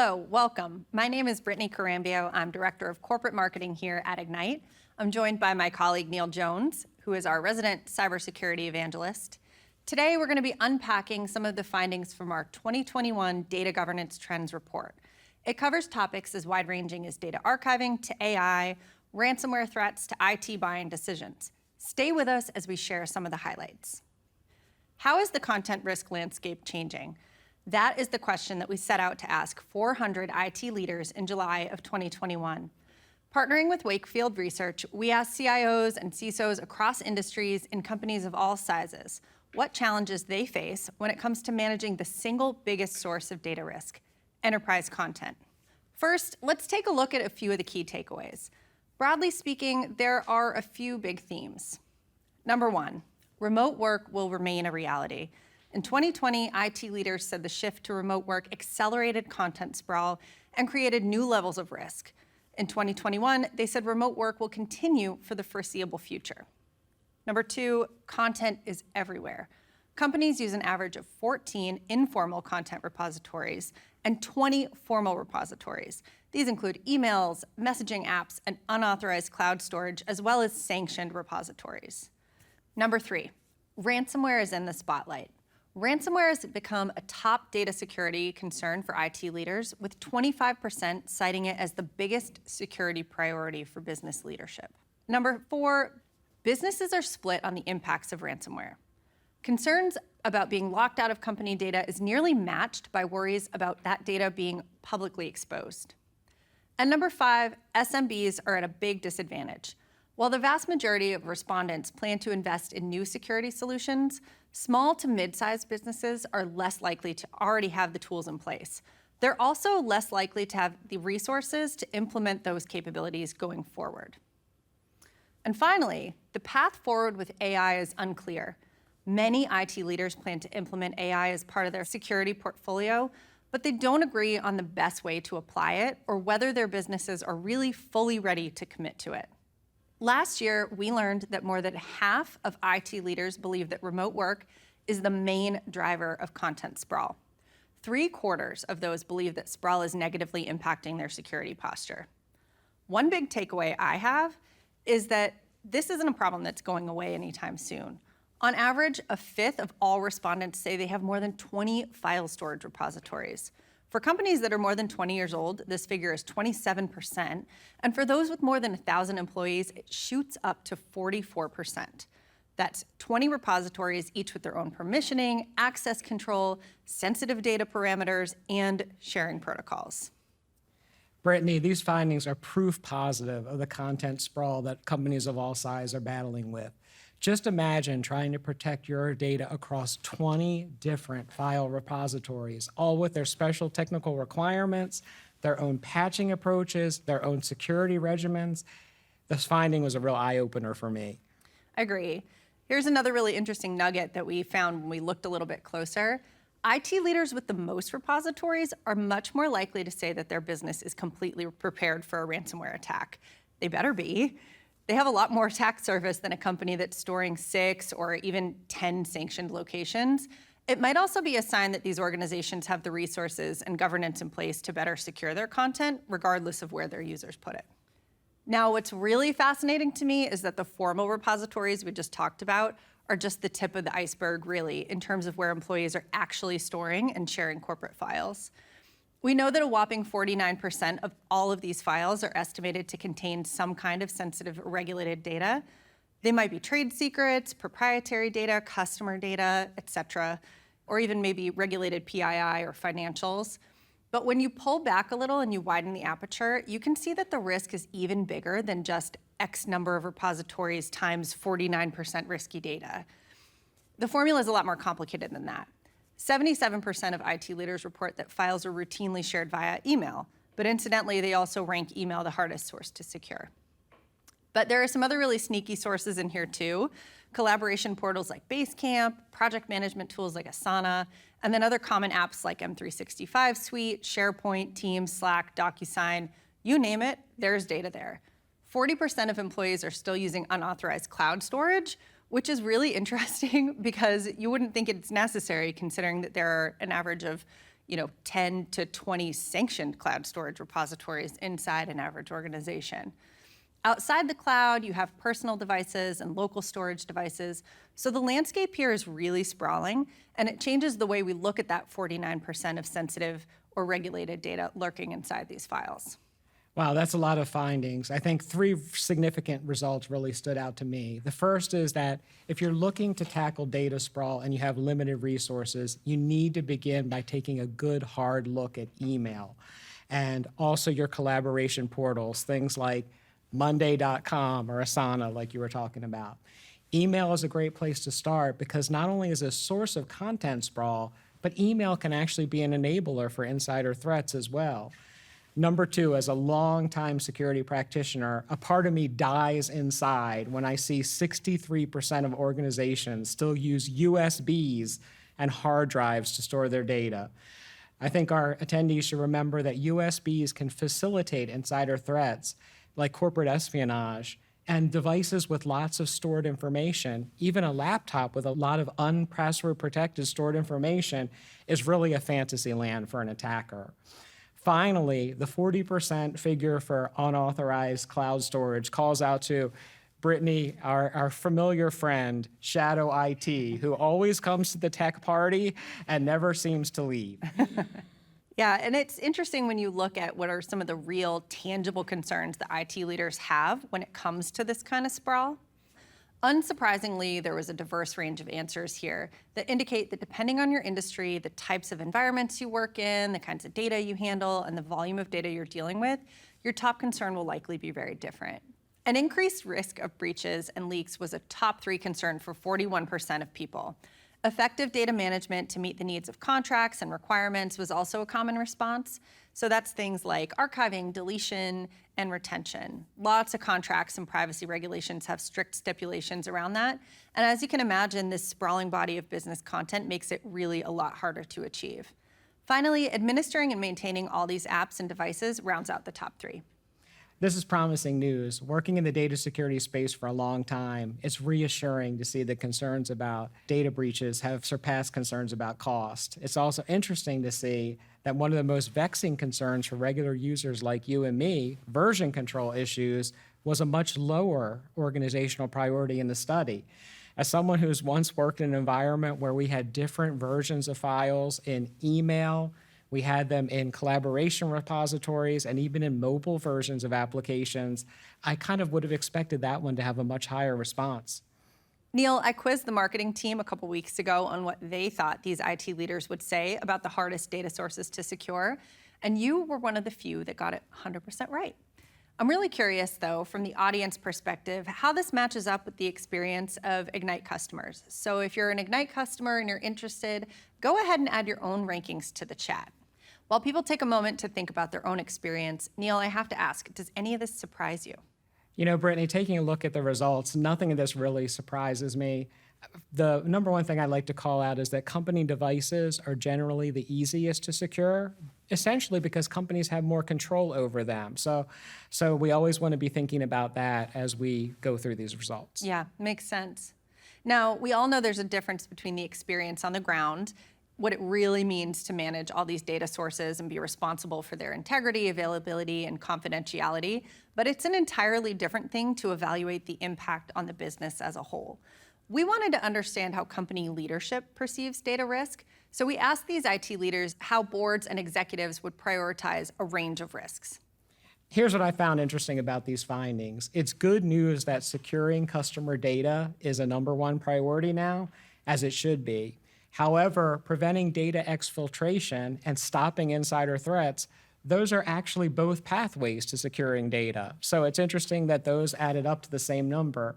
Hello, welcome. My name is Brittany Carambio. I'm Director of Corporate Marketing here at Egnyte. I'm joined by my colleague Neil Jones, who is our resident cybersecurity evangelist. Today, we're going to be unpacking some of the findings from our 2021 Data Governance Trends Report. It covers topics as wide-ranging as data archiving to AI, ransomware threats to IT buying decisions. Stay with us as we share some of the highlights. How is the content risk landscape changing? That is the question that we set out to ask 400 IT leaders in July of 2021. Partnering with Wakefield Research, we asked CIOs and CISOs across industries in companies of all sizes what challenges they face when it comes to managing the single biggest source of data risk, enterprise content. First, let's take a look at a few of the key takeaways. Broadly speaking, there are a few big themes. Number one, remote work will remain a reality. In 2020, IT leaders said the shift to remote work accelerated content sprawl and created new levels of risk. In 2021, they said remote work will continue for the foreseeable future. Number two, content is everywhere. Companies use an average of 14 informal content repositories and 20 formal repositories. These include emails, messaging apps, and unauthorized cloud storage, as well as sanctioned repositories. Number three, ransomware is in the spotlight. Ransomware has become a top data security concern for IT leaders, with 25% citing it as the biggest security priority for business leadership. Number four, businesses are split on the impacts of ransomware. Concerns about being locked out of company data is nearly matched by worries about that data being publicly exposed. And number five, SMBs are at a big disadvantage. While the vast majority of respondents plan to invest in new security solutions, small to mid-sized businesses are less likely to already have the tools in place. They're also less likely to have the resources to implement those capabilities going forward. And finally, the path forward with AI is unclear. Many IT leaders plan to implement AI as part of their security portfolio, but they don't agree on the best way to apply it or whether their businesses are really fully ready to commit to it. Last year, we learned that more than half of IT leaders believe that remote work is the main driver of content sprawl. 3/4 of those believe that sprawl is negatively impacting their security posture. One big takeaway I have is that this isn't a problem that's going away anytime soon. On average, a fifth of all respondents say they have more than 20 file storage repositories. For companies that are more than 20 years old, this figure is 27%, and for those with more than 1,000 employees, it shoots up to 44%. That's 20 repositories, each with their own permissioning, access control, sensitive data parameters, and sharing protocols. Brittany, these findings are proof positive of the content sprawl that companies of all sizes are battling with. Just imagine trying to protect your data across 20 different file repositories, all with their special technical requirements, their own patching approaches, their own security regimens. This finding was a real eye-opener for me. I agree. Here's another really interesting nugget that we found when we looked a little bit closer. IT leaders with the most repositories are much more likely to say that their business is completely prepared for a ransomware attack. They better be. They have a lot more attack surface than a company that's storing 6 or even 10 sanctioned locations. It might also be a sign that these organizations have the resources and governance in place to better secure their content, regardless of where their users put it. Now, what's really fascinating to me is that the formal repositories we just talked about are just the tip of the iceberg, really, in terms of where employees are actually storing and sharing corporate files. We know that a whopping 49% of all of these files are estimated to contain some kind of sensitive or regulated data. They might be trade secrets, proprietary data, customer data, et cetera, or even maybe regulated PII or financials. But when you pull back a little and you widen the aperture, you can see that the risk is even bigger than just X number of repositories times 49% risky data. The formula is a lot more complicated than that. 77% of IT leaders report that files are routinely shared via email, but incidentally, they also rank email the hardest source to secure. But there are some other really sneaky sources in here too. Collaboration portals like Basecamp, project management tools like Asana, and then other common apps like M365 Suite, SharePoint, Teams, Slack, DocuSign, you name it, there's data there. 40% of employees are still using unauthorized cloud storage, which is really interesting because you wouldn't think it's necessary considering that there are an average of 10 to 20 sanctioned cloud storage repositories inside an average organization. Outside the cloud, you have personal devices and local storage devices. So the landscape here is really sprawling, and it changes the way we look at that 49% of sensitive or regulated data lurking inside these files. Wow, that's a lot of findings. I think 3 significant results really stood out to me. The first is that if you're looking to tackle data sprawl and you have limited resources, you need to begin by taking a good hard look at email and also your collaboration portals, things like Monday.com or Asana, like you were talking about. Email is a great place to start because not only is it a source of content sprawl, but email can actually be an enabler for insider threats as well. Number 2, as a longtime security practitioner, a part of me dies inside when I see 63% of organizations still use USBs and hard drives to store their data. I think our attendees should remember that USBs can facilitate insider threats like corporate espionage, and devices with lots of stored information, even a laptop with a lot of unpassword protected stored information, is really a fantasy land for an attacker. Finally, the 40% figure for unauthorized cloud storage calls out to Brittany, our familiar friend, Shadow IT, who always comes to the tech party and never seems to leave. Yeah, and it's interesting when you look at what are some of the real tangible concerns that IT leaders have when it comes to this kind of sprawl. Unsurprisingly, there was a diverse range of answers here that indicate that depending on your industry, the types of environments you work in, the kinds of data you handle, and the volume of data you're dealing with, your top concern will likely be very different. An increased risk of breaches and leaks was a top 3 concern for 41% of people. Effective data management to meet the needs of contracts and requirements was also a common response. So that's things like archiving, deletion, and retention. Lots of contracts and privacy regulations have strict stipulations around that. And as you can imagine, this sprawling body of business content makes it really a lot harder to achieve. Finally, administering and maintaining all these apps and devices rounds out the top 3. This is promising news. Working in the data security space for a long time, it's reassuring to see that concerns about data breaches have surpassed concerns about cost. It's also interesting to see that one of the most vexing concerns for regular users like you and me, version control issues, was a much lower organizational priority in the study. As someone who's once worked in an environment where we had different versions of files in email, we had them in collaboration repositories, and even in mobile versions of applications, I kind of would have expected that one to have a much higher response. Neil, I quizzed the marketing team a couple weeks ago on what they thought these IT leaders would say about the hardest data sources to secure, and you were one of the few that got it 100% right. I'm really curious, though, from the audience perspective, how this matches up with the experience of Egnyte customers. So if you're an Egnyte customer and you're interested, go ahead and add your own rankings to the chat. While people take a moment to think about their own experience, Neil, I have to ask, does any of this surprise you? You know, Brittany, taking a look at the results, nothing of this really surprises me. The number one thing I'd like to call out is that company devices are generally the easiest to secure, essentially because companies have more control over them. So we always want to be thinking about that as we go through these results. Yeah, makes sense. Now, we all know there's a difference between the experience on the ground, what it really means to manage all these data sources and be responsible for their integrity, availability, and confidentiality, but it's an entirely different thing to evaluate the impact on the business as a whole. We wanted to understand how company leadership perceives data risk, so we asked these IT leaders how boards and executives would prioritize a range of risks. Here's what I found interesting about these findings. It's good news that securing customer data is a #1 priority now, as it should be. However, preventing data exfiltration and stopping insider threats, those are actually both pathways to securing data. So it's interesting that those added up to the same number,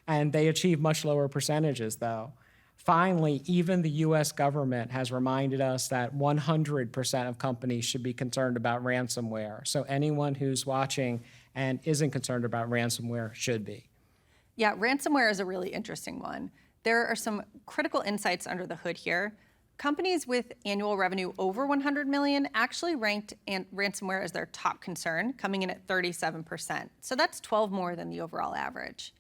and they achieve much lower percentages, though. Finally, even the US government has reminded us that 100% of companies should be concerned about ransomware. So anyone who's watching and isn't concerned about ransomware should be. Yeah, ransomware is a really interesting one. There are some critical insights under the hood here. Companies with annual revenue over 100 million actually ranked ransomware as their top concern, coming in at 37%. So that's 12 more than the overall average.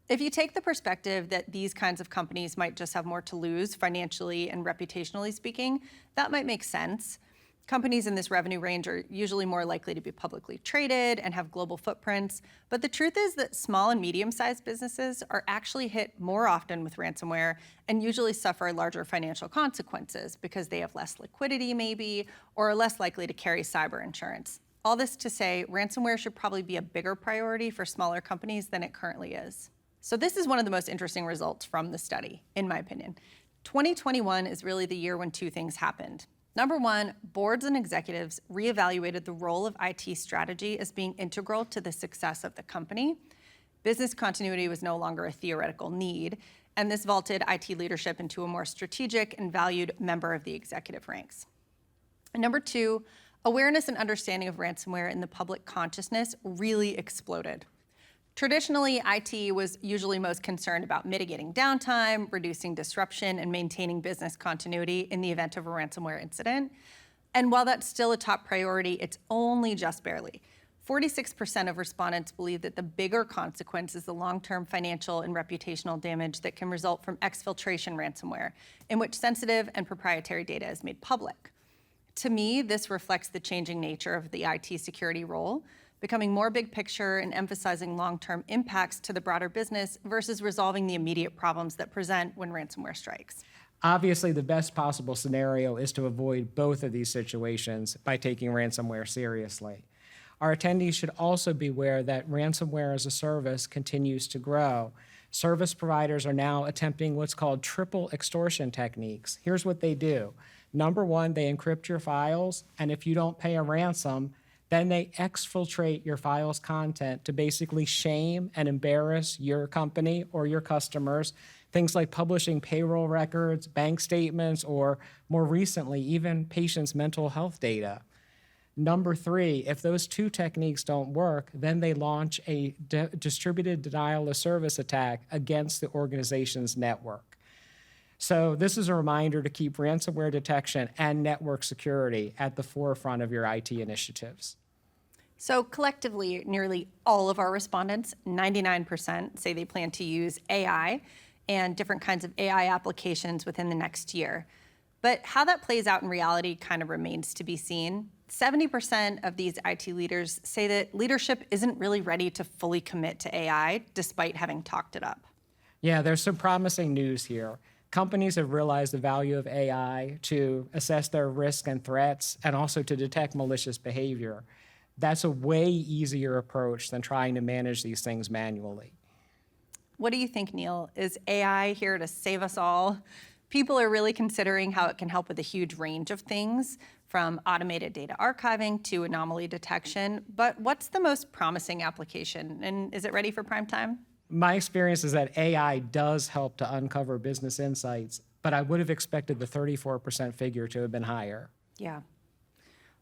If you take the perspective that these kinds of companies might just have more to lose financially and reputationally speaking, that might make sense. Companies in this revenue range are usually more likely to be publicly traded and have global footprints. But the truth is that small and medium-sized businesses are actually hit more often with ransomware and usually suffer larger financial consequences because they have less liquidity maybe, or are less likely to carry cyber insurance. All this to say, ransomware should probably be a bigger priority for smaller companies than it currently is. So this is one of the most interesting results from the study, in my opinion. 2021 is really the year when two things happened. Number one, boards and executives reevaluated the role of IT strategy as being integral to the success of the company. Business continuity was no longer a theoretical need, and this vaulted IT leadership into a more strategic and valued member of the executive ranks. And number two, awareness and understanding of ransomware in the public consciousness really exploded. Traditionally, IT was usually most concerned about mitigating downtime, reducing disruption, and maintaining business continuity in the event of a ransomware incident. And while that's still a top priority, it's only just barely. 46% of respondents believe that the bigger consequence is the long-term financial and reputational damage that can result from exfiltration ransomware, in which sensitive and proprietary data is made public. To me, this reflects the changing nature of the IT security role, becoming more big picture and emphasizing long-term impacts to the broader business versus resolving the immediate problems that present when ransomware strikes. Obviously, the best possible scenario is to avoid both of these situations by taking ransomware seriously. Our attendees should also be aware that ransomware as a service continues to grow. Service providers are now attempting what's called triple extortion techniques. Here's what they do. Number one, they encrypt your files, and if you don't pay a ransom, then they exfiltrate your file's content to basically shame and embarrass your company or your customers. Things like publishing payroll records, bank statements, or more recently, even patients' mental health data. Number three, if those two techniques don't work, then they launch a distributed denial of service attack against the organization's network. So this is a reminder to keep ransomware detection and network security at the forefront of your IT initiatives. So collectively, nearly all of our respondents, 99%, say they plan to use AI and different kinds of AI applications within the next year. But how that plays out in reality kind of remains to be seen. 70% of these IT leaders say that leadership isn't really ready to fully commit to AI, despite having talked it up. Yeah, there's some promising news here. Companies have realized the value of AI to assess their risks and threats and also to detect malicious behavior. That's a way easier approach than trying to manage these things manually. What do you think, Neil? Is AI here to save us all? People are really considering how it can help with a huge range of things, from automated data archiving to anomaly detection. But what's the most promising application, and is it ready for prime time? My experience is that AI does help to uncover business insights, but I would have expected the 34% figure to have been higher. Yeah.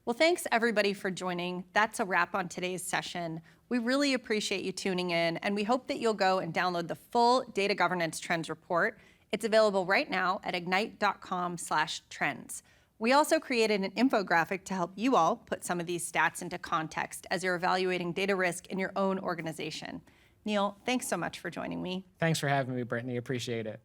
Well, thanks everybody for joining. That's a wrap on today's session. We really appreciate you tuning in, and we hope that you'll go and download the full Data Governance Trends report. It's available right now at egnyte.com/trends. We also created an infographic to help you all put some of these stats into context as you're evaluating data risk in your own organization. Neil, thanks so much for joining me. Thanks for having me, Brittany. Appreciate it.